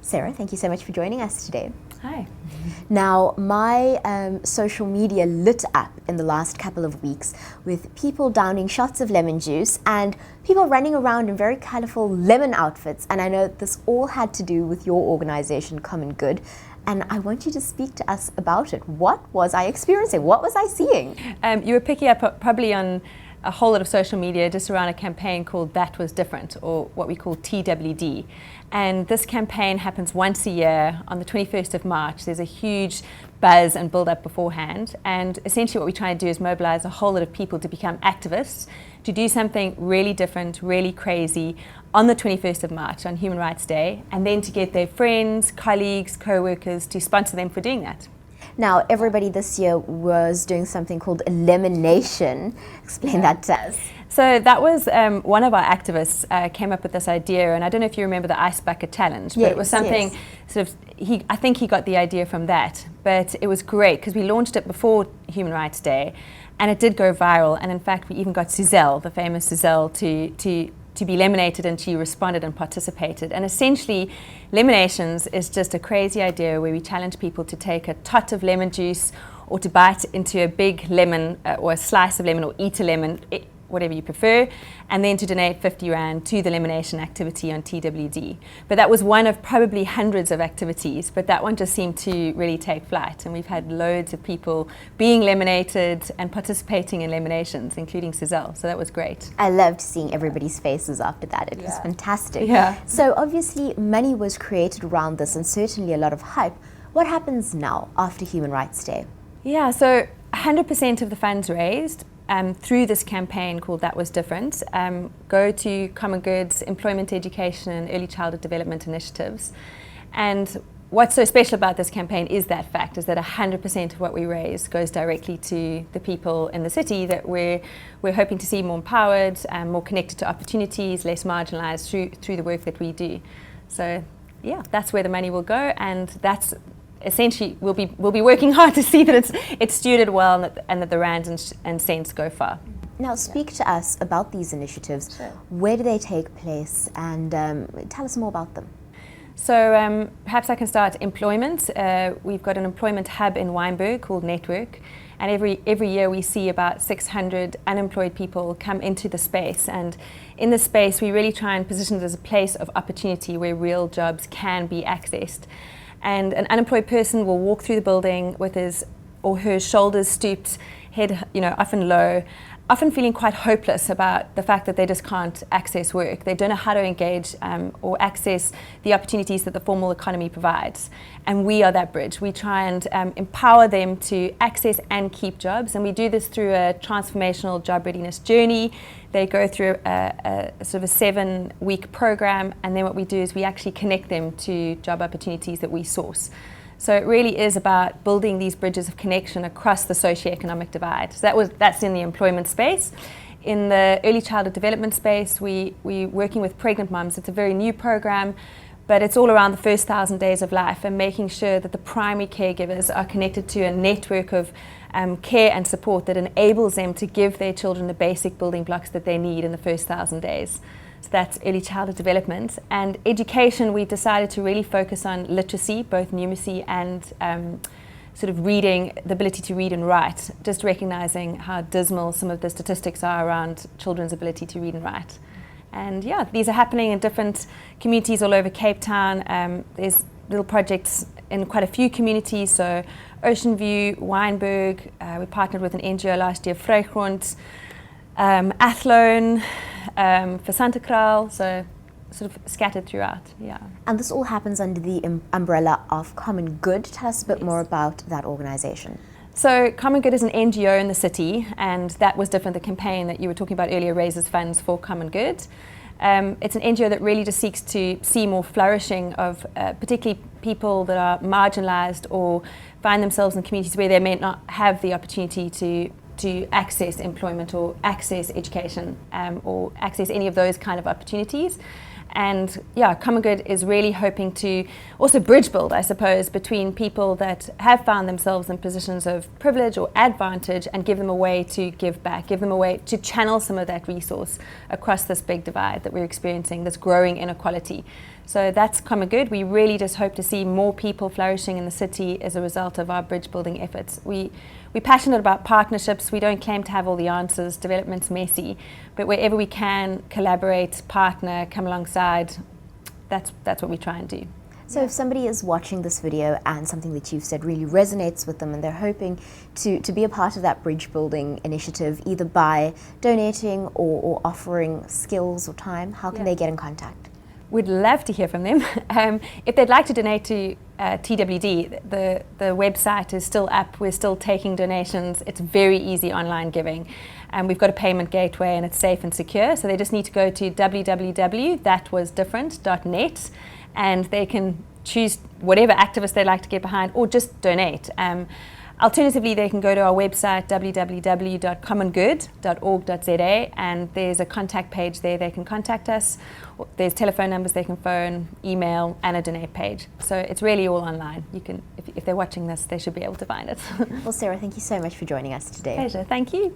Sarah, thank you so much for joining us today. Hi. Now, my social media lit up in the last couple of weeks with people downing shots of lemon juice and people running around in very colourful lemon outfits. And I know this all had to do with your organisation, Common Good. And I want you to speak to us about it. What was I experiencing? What was I seeing? You were picking up probably on a whole lot of social media just around a campaign called That Was Different, or what we call TWD. And this campaign happens once a year on the 21st of March. There's a huge buzz and build up beforehand. And essentially what we try to do is mobilize a whole lot of people to become activists, to do something really different, really crazy on the 21st of March on Human Rights Day, and then to get their friends, colleagues, co-workers to sponsor them for doing that. Now, everybody this year was doing something called Elimination. Explain that to us. So that was one of our activists came up with this idea, and I don't know if you remember the Ice Bucket Challenge, but it was something sort of, I think he got the idea from that, but it was great because we launched it before Human Rights Day, and it did go viral, and in fact we even got Suzelle, the famous Suzelle, to be eliminated, and she responded and participated. And essentially, Eliminations is just a crazy idea where we challenge people to take a tot of lemon juice or to bite into a big lemon or a slice of lemon or eat a lemon, whatever you prefer, and then to donate 50 Rand to the elimination activity on TWD. But that was one of probably hundreds of activities, but that one just seemed to really take flight, and we've had loads of people being eliminated and participating in eliminations, including Suzelle, so that was great. I loved seeing everybody's faces after that. It was fantastic. Yeah. So obviously money was created around this and certainly a lot of hype. What happens now after Human Rights Day? Yeah, so 100% of the funds raised through this campaign called That Was Different go to Common Good's employment, education and early childhood development initiatives. And what's so special about this campaign is that fact, is that 100% of what we raise goes directly to the people in the city that we're hoping to see more empowered, more connected to opportunities, less marginalised through the work that we do. So yeah, that's where the money will go, and that's essentially we'll be working hard to see that it's stewarded well and that the rands and cents go far. Now speak to us about these initiatives. Sure. Where do they take place, and tell us more about them. So perhaps I can start employment. We've got an employment hub in Wynberg called Network, and every year we see about 600 unemployed people come into the space, and in the space we really try and position it as a place of opportunity where real jobs can be accessed. And an unemployed person will walk through the building with his or her shoulders stooped, head often low, often feeling quite hopeless about the fact that they just can't access work. They don't know how to engage or access the opportunities that the formal economy provides. And we are that bridge. We try and empower them to access and keep jobs. And we do this through a transformational job readiness journey. They go through a sort of a 7-week program. And then what we do is we actually connect them to job opportunities that we source. So it really is about building these bridges of connection across the socioeconomic divide. So that's in the employment space. In the early childhood development space, we're working with pregnant mums. It's a very new program, but it's all around the first 1,000 days of life and making sure that the primary caregivers are connected to a network of care and support that enables them to give their children the basic building blocks that they need in the first 1,000 days. So that's early childhood development. And education, we decided to really focus on literacy, both numeracy and sort of reading, the ability to read and write, just recognizing how dismal some of the statistics are around children's ability to read and write. And yeah, these are happening in different communities all over Cape Town. There's little projects in quite a few communities, so Ocean View, Wynberg, we partnered with an NGO last year, Vrygrond, Athlone, for Santa Kraal, so sort of scattered throughout, yeah. And this all happens under the umbrella of Common Good. Tell us a bit more about that organisation. So Common Good is an NGO in the city, and That Was Different, the campaign that you were talking about earlier, raises funds for Common Good. It's an NGO that really just seeks to see more flourishing of particularly people that are marginalised or find themselves in communities where they may not have the opportunity to to access employment or access education or access any of those kind of opportunities. And yeah, Common Good is really hoping to also bridge build, I suppose, between people that have found themselves in positions of privilege or advantage and give them a way to give back, give them a way to channel some of that resource across this big divide that we're experiencing, this growing inequality. So that's Common Good. We really just hope to see more people flourishing in the city as a result of our bridge building efforts. We're passionate about partnerships. We don't claim to have all the answers. Development's messy. But wherever we can collaborate, partner, come alongside, that's what we try and do. So if somebody is watching this video and something that you've said really resonates with them and they're hoping to be a part of that bridge building initiative, either by donating or offering skills or time, how can they get in contact? We'd love to hear from them. If they'd like to donate to TWD, the website is still up. We're still taking donations. It's very easy online giving. We've got a payment gateway and it's safe and secure. So they just need to go to www.thatwasdifferent.net and they can choose whatever activist they'd like to get behind or just donate. Alternatively, they can go to our website, www.commongood.org.za, and there's a contact page there. They can contact us. There's telephone numbers they can phone, email, and a donate page. So it's really all online. You can, if they're watching this, they should be able to find it. Well, Sarah, thank you so much for joining us today. Pleasure. Thank you.